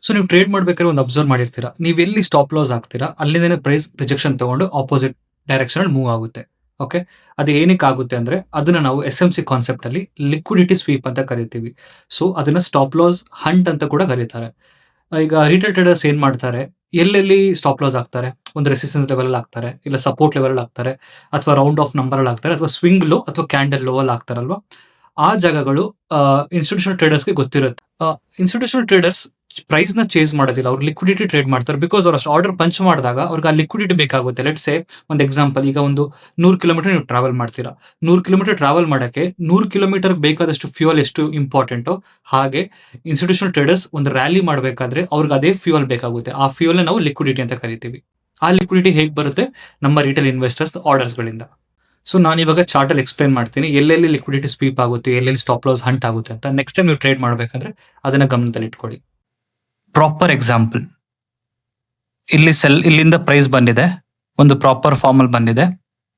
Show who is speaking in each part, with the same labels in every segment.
Speaker 1: So ನೀವು trade ಮಾಡ್ಬೇಕಾದ್ರೆ ಒಂದು ಅಬ್ಸರ್ವ್ ಮಾಡಿರ್ತೀರಾ. ನೀವು ಎಲ್ಲಿ ಸ್ಟಾಪ್ ಲಾಸ್ ಹಾಕ್ತೀರಾ ಅಲ್ಲಿಂದನೇ ಪ್ರೈಸ್ ರಿಜೆಕ್ಷನ್ ತಗೊಂಡು ಅಪೋಸಿಟ್ ಡೈರೆಕ್ಷನ್ ಅಲ್ಲಿ ಮೂವ್ ಆಗುತ್ತೆ. ಓಕೆ. ಅದು ಏನಕ್ಕೆ ಆಗುತ್ತೆ ಅಂದ್ರೆ ಅದನ್ನ ನಾವು ಎಸ್-ಎಂ-ಸಿ ಕಾನ್ಸೆಪ್ಟ್ ಅಲ್ಲಿ ಲಿಕ್ವಿಡಿಟಿ ಸ್ವೀಪ್ ಅಂತ ಕರಿತೀವಿ. ಸೊ ಅದನ್ನ ಸ್ಟಾಪ್ ಲಾಸ್ ಹಂಟ್ ಅಂತ ಕೂಡ ಕರೀತಾರೆ. ಈಗ ರಿಟೇಲ್ ಟ್ರೇಡರ್ಸ್ ಏನ್ ಮಾಡ್ತಾರೆ, ಎಲ್ಲೆಲ್ಲಿ ಸ್ಟಾಪ್ ಲಾಸ್ ಹಾಕ್ತಾರೆ, ಒಂದು ರೆಸಿಸ್ಟೆನ್ಸ್ ಲೆವೆಲ್ ಅಲ್ಲಿ ಹಾಕ್ತಾರೆ, ಇಲ್ಲ ಸಪೋರ್ಟ್ ಲೆವೆಲ್ ಅಲ್ಲಿ ಹಾಕ್ತಾರೆ, ಅಥವಾ ರೌಂಡ್ ಆಫ್ ನಂಬರ್ ಅಲ್ಲಿ ಹಾಕ್ತಾರೆ, ಅಥವಾ ಸ್ವಿಂಗ್ ಲೋ ಅಥವಾ ಕ್ಯಾಂಡಲ್ ಲೋ ಅಲ್ಲಿ ಹಾಕ್ತಾರಲ್ವಾ, ಆ ಜಾಗಗಳು ಇನ್ಸ್ಟಿಟ್ಯೂಷನಲ್ ಟ್ರೇಡರ್ಸ್‌ಗೆ ಗೊತ್ತಿರುತ್ತೆ. ಇನ್ಸ್ಟಿಟ್ಯೂಷನಲ್ ಟ್ರೇಡರ್ಸ್ ಪ್ರೈಸ್‌ನ ಚೇಸ್ ಮಾಡೋದಿಲ್ಲ. ಅವ್ರು ಲಿಕ್ವಿಡಿಟಿ ಟ್ರೇಡ್ ಮಾಡ್ತಾರೆ. ಬಿಕಾಸ್ ಅವ್ರು ಅಷ್ಟು ಆರ್ಡರ್ ಪಂಚ್ ಮಾಡಿದಾಗ ಅವ್ರಿಗೆ ಆ ಲಿಕ್ವಿಡಿಟಿ ಬೇಕಾಗುತ್ತೆ. ಲೆಟ್ಸ್ ಸೇ ಒಂದು ಎಕ್ಸಾಂಪಲ್, ಈಗ ಒಂದು 100 ಕಿಲೋಮೀಟರ್ ನೀವು ಟ್ರಾವೆಲ್ ಮಾಡ್ತೀರಾ. 100 ಕಿಲೋಮೀಟರ್ ಟ್ರಾವೆಲ್ ಮಾಡಕ್ಕೆ 100 ಕಿಲೋಮೀಟರ್‌ಗೆ ಬೇಕಾದಷ್ಟು ಫ್ಯೂಯಲ್ ಎಷ್ಟು ಇಂಪಾರ್ಟೆಂಟೋ, ಹಾಗೆ ಇನ್ಸ್ಟಿಟ್ಯೂಷನಲ್ ಟ್ರೇಡರ್ಸ್ ಒಂದು ರ್ಯಾಲಿ ಮಾಡಬೇಕಾದ್ರೆ ಅವ್ರಿಗೆ ಅದೇ ಫ್ಯೂಯಲ್ ಬೇಕಾಗುತ್ತೆ. ಆ ಫ್ಯೂಯಲ್‌ನ ನಾವು ಲಿಕ್ವಿಡಿಟಿ ಅಂತ ಕರಿತೀವಿ. ಆ ಲಿಕ್ವಿಡಿಟಿ ಹೇಗೆ ಬರುತ್ತೆ? ನಮ್ಮ ರಿಟೇಲ್ ಇನ್ವೆಸ್ಟರ್ಸ್ ಆರ್ಡರ್ಸ್‌ಗಳಿಂದ. ಸೊ ನಾನಿವಾಗ ಚಾರ್ಟಲ್ಲಿ ಎಕ್ಸ್‌ಪ್ಲೇನ್ ಮಾಡ್ತೀನಿ. ಎಲ್ಲೆಲ್ಲಿ ಲಿಕ್ವಿಡಿಟಿ ಸ್ವೀಪ್ ಆಗುತ್ತೆ, ಎಲ್ಲೆಲ್ಲಿ ಸ್ಟಾಪ್ ಲಾಸ್ ಹಂಟ್ ಆಗುತ್ತೆ ಅಂತ. ನೆಕ್ಸ್ಟ್ ಟೈಮ್ ನೀವು ಟ್ರೇಡ್ ಮಾಡಬೇಕಾದ್ರೆ ಅದನ್ನ ಗಮನದಲ್ಲಿಟ್ಕೊಳ್ಳಿ. ಪ್ರಾಪರ್ ಎಕ್ಸಾಂಪಲ್, ಇಲ್ಲಿಂದ ಪ್ರೈಸ್ ಬಂದಿದೆ, ಒಂದು ಪ್ರಾಪರ್ ಫಾರ್ಮ್ ಅಲ್ಲಿ ಬಂದಿದೆ.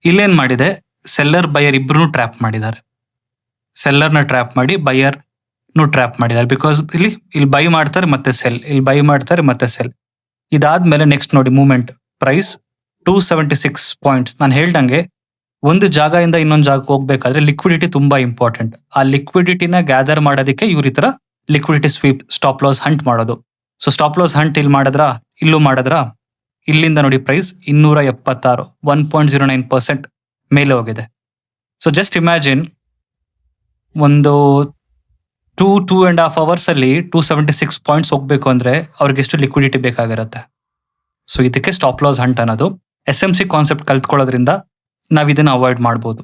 Speaker 1: ಇಲ್ಲೇನ್ ಮಾಡಿದೆ, ಸೆಲ್ಲರ್ ಬೈಯರ್ ಇಬ್ರು ಟ್ರ್ಯಾಪ್ ಮಾಡಿದ್ದಾರೆ. ಸೆಲ್ಲರ್ನ ಟ್ರ್ಯಾಪ್ ಮಾಡಿ ಬೈಯರ್ ಟ್ರ್ಯಾಪ್ ಮಾಡಿದ್ದಾರೆ. ಬಿಕಾಸ್ ಇಲ್ಲಿ ಬೈ ಮಾಡ್ತಾರೆ ಮತ್ತೆ ಸೆಲ್, ಇಲ್ಲಿ ಬೈ ಮಾಡ್ತಾರೆ ಮತ್ತೆ ಸೆಲ್. ಇದಾದ್ಮೇಲೆ ನೆಕ್ಸ್ಟ್ ನೋಡಿ ಮೂವ್ಮೆಂಟ್, ಪ್ರೈಸ್ 276 ಪಾಯಿಂಟ್ಸ್. ನಾನು ಹೇಳ್ದಂಗೆ ಒಂದು ಜಾಗದಿಂದ ಇನ್ನೊಂದು ಜಾಗಕ್ಕೆ ಹೋಗ್ಬೇಕಾದ್ರೆ ಲಿಕ್ವಿಡಿಟಿ ತುಂಬಾ ಇಂಪಾರ್ಟೆಂಟ್. ಆ ಲಿಕ್ವಿಡಿಟಿನ ಗ್ಯಾದರ್ ಮಾಡೋದಕ್ಕೆ ಇವ್ರ ಈ ತರ liquidity sweep, stop loss hunt ಮಾಡೋದು. ಸೊ ಸ್ಟಾಪ್ ಲಾಸ್ ಹಂಟ್ ಇಲ್ಲಿ ಇಲ್ಲೂ ಮಾಡಿದ್ರ, ಇಲ್ಲಿಂದ ನೋಡಿ ಪ್ರೈಸ್ 276, 1.09% ಮೇಲೆ ಹೋಗಿದೆ. ಸೊ ಜಸ್ಟ್ ಇಮ್ಯಾಜಿನ್, ಒಂದು 2.5 ಅವರ್ಸ್ ಅಲ್ಲಿ 276 ಪಾಯಿಂಟ್ಸ್ ಹೋಗ್ಬೇಕು ಅಂದ್ರೆ ಅವ್ರಿಗೆ ಎಷ್ಟು ಲಿಕ್ವಿಡಿಟಿ ಬೇಕಾಗಿರುತ್ತೆ. ಸೊ ಇದಕ್ಕೆ ಸ್ಟಾಪ್ ಲಾಸ್ ಹಂಟ್ ಅನ್ನೋದು. ಎಸ್-ಎಂ-ಸಿ ಕಾನ್ಸೆಪ್ಟ್ ಕಲ್ತ್ಕೊಳ್ಳೋದ್ರಿಂದ ನಾವ್ ಇದನ್ನ ಅವಾಯ್ಡ್ ಮಾಡ್ಬೋದು.